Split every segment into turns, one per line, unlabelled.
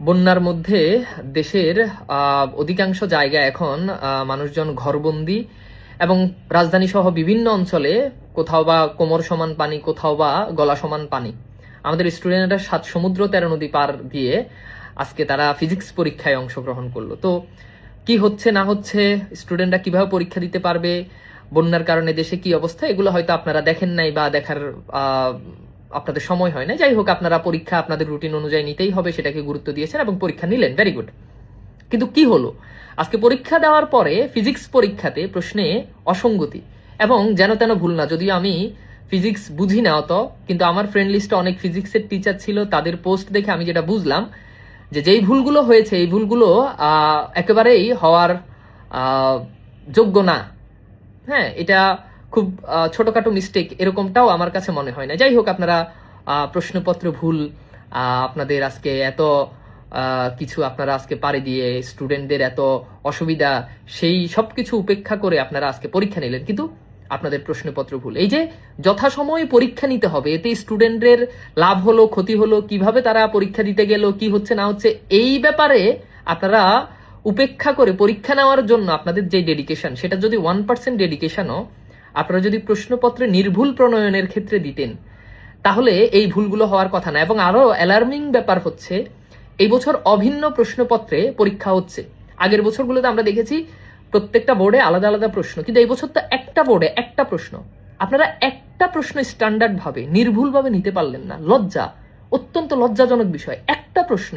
বন্যার মধ্যে দেশের অধিকাংশ জায়গায় এখন মানুষজন ঘরবন্দি এবং রাজধানী সহ বিভিন্ন অঞ্চলে কোথাও বা কোমর সমান পানি, কোথাও বা গলা সমান পানি। আমাদের স্টুডেন্টরা 7 সমুদ্র 13 নদী পার দিয়ে আজকে তারা ফিজিক্স পরীক্ষায় অংশগ্রহণ করলো। তো কি হচ্ছে না হচ্ছে, স্টুডেন্টরা কিভাবে পরীক্ষা দিতে পারবে, বন্যার কারণে দেশে কি অবস্থা, এগুলো হয়তো আপনারা দেখেন নাই বা দেখার আপনাদের সময় হয় না। যাই হোক, আপনারা পরীক্ষা আপনাদের রুটিন অনুযায়ী নিতেই হবে, সেটাকে গুরুত্ব দিয়েছেন এবং পরীক্ষা নিলেন, ভেরি গুড। কিন্তু কি হলো, আজকে পরীক্ষা দেওয়ার পরে ফিজিক্স পরীক্ষাতে প্রশ্নে অসঙ্গতি এবং যেন তেন ভুল না। যদিও আমি ফিজিক্স বুঝি না অত, কিন্তু আমার ফ্রেন্ড লিস্টে অনেক ফিজিক্সের টিচার ছিল, তাদের পোস্ট দেখে আমি যেটা বুঝলাম যে যেই ভুলগুলো হয়েছে এই ভুলগুলো একেবারেই হওয়ার যোগ্য না। হ্যাঁ, এটা খুব ছোটখাটো মিস্টেক এরকমটাও আমার কাছে মনে হয় না। যাই হোক, আপনারা প্রশ্নপত্র ভুল, আপনাদের আজকে এত কিছু আপনারা আজকে পারে দিয়ে স্টুডেন্টদের এত অসুবিধা, সেই সব কিছু উপেক্ষা করে আপনারা আজকে পরীক্ষা নিলেন, কিন্তু আপনাদের প্রশ্নপত্র ভুল। এই যে যথাসময়ে পরীক্ষা নিতে হবে, এতে স্টুডেন্টদের লাভ হলো ক্ষতি হলো, কিভাবে তারা পরীক্ষা দিতে গেল, কি হচ্ছে না হচ্ছে, এই ব্যাপারে আপনারা উপেক্ষা করে পরীক্ষা নেওয়ার জন্য আপনাদের যে ডেডিকেশন, সেটা যদি 1% ডেডিকেশনও আপনারা যদি প্রশ্নপত্রে নির্ভুল প্রণয়নের ক্ষেত্রে দিতেন, তাহলে এই ভুলগুলো হওয়ার কথা না। এবং আরো অ্যালার্মিং ব্যাপার হচ্ছে, এই বছর অভিন্ন প্রশ্নপত্রে পরীক্ষা হচ্ছে। আগের বছরগুলোতে আমরা দেখেছি প্রত্যেকটা বোর্ডে আলাদা আলাদা প্রশ্ন, কিন্তু এই বছর তো একটা বোর্ডে একটা প্রশ্ন। আপনারা একটা প্রশ্ন স্ট্যান্ডার্ড ভাবে নির্ভুল ভাবে নিতে পারলেন না, লজ্জা, অত্যন্ত লজ্জাজনক বিষয়। একটা প্রশ্ন,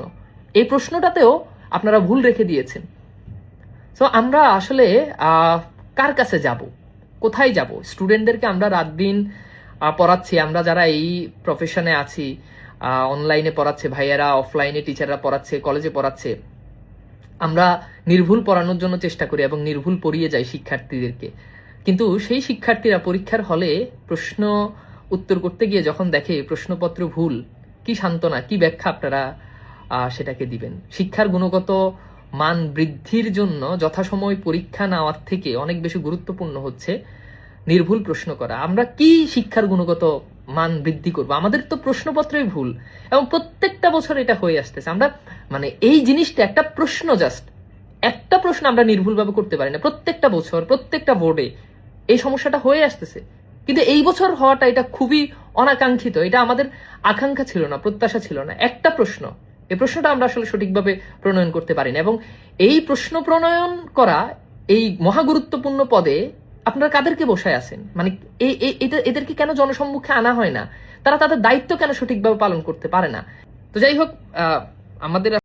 এই প্রশ্নটাতেও আপনারা ভুল রেখে দিয়েছেন। সো আমরা আসলে কার কাছে যাব, কোথায় যাব? স্টুডেন্টদেরকে আমরা রাত দিন পড়াচ্ছি, আমরা যারা এই প্রফেশনে আছি, অনলাইনে পড়াচ্ছে ভাইয়ারা, অফলাইনে টিচাররা পড়াচ্ছে, কলেজে পড়াচ্ছে, আমরা নির্ভুল পড়ানোর জন্য চেষ্টা করি এবং নির্ভুল পড়িয়ে যাই শিক্ষার্থীদেরকে। কিন্তু সেই শিক্ষার্থীরা পরীক্ষার হলে প্রশ্ন উত্তর করতে গিয়ে যখন দেখে প্রশ্নপত্র ভুল, কি সান্ত্বনা, কি ব্যাখ্যা আপনারা সেটাকে দিবেন? শিক্ষার গুণগত মান বৃদ্ধির জন্য যথাসময় পরীক্ষা নেওয়ার থেকে অনেক বেশি গুরুত্বপূর্ণ হচ্ছে নির্ভুল প্রশ্ন করা। আমরা কি শিক্ষার গুণগত মান বৃদ্ধি করবো? আমাদের তো প্রশ্নপত্রই ভুল এবং প্রত্যেকটা বছর এটা হয়ে আসতেছে। আমরা মানে এই জিনিসটা একটা প্রশ্ন, জাস্ট একটা প্রশ্ন আমরা নির্ভুলভাবে করতে পারি না। প্রত্যেকটা বছর প্রত্যেকটা বোর্ডে এই সমস্যাটা হয়ে আসতেছে, কিন্তু এই বছর হওয়াটা এটা খুবই অনাকাঙ্ক্ষিত। এটা আমাদের আকাঙ্ক্ষা ছিল না, প্রত্যাশা ছিল না। একটা প্রশ্ন, এই প্রশ্নটা আমরা আসলে সঠিকভাবে প্রণয়ন করতে পারি না। এবং এই প্রশ্ন প্রণয়ন করা এই মহাগুরুত্বপূর্ণ পদে আপনারা কাদেরকে বসায় আছেন? মানে এদেরকে কেন জনসম্মুখে আনা হয় না? তারা তাদের দায়িত্ব কেন সঠিকভাবে পালন করতে পারে না? তো যাই হোক, আমাদের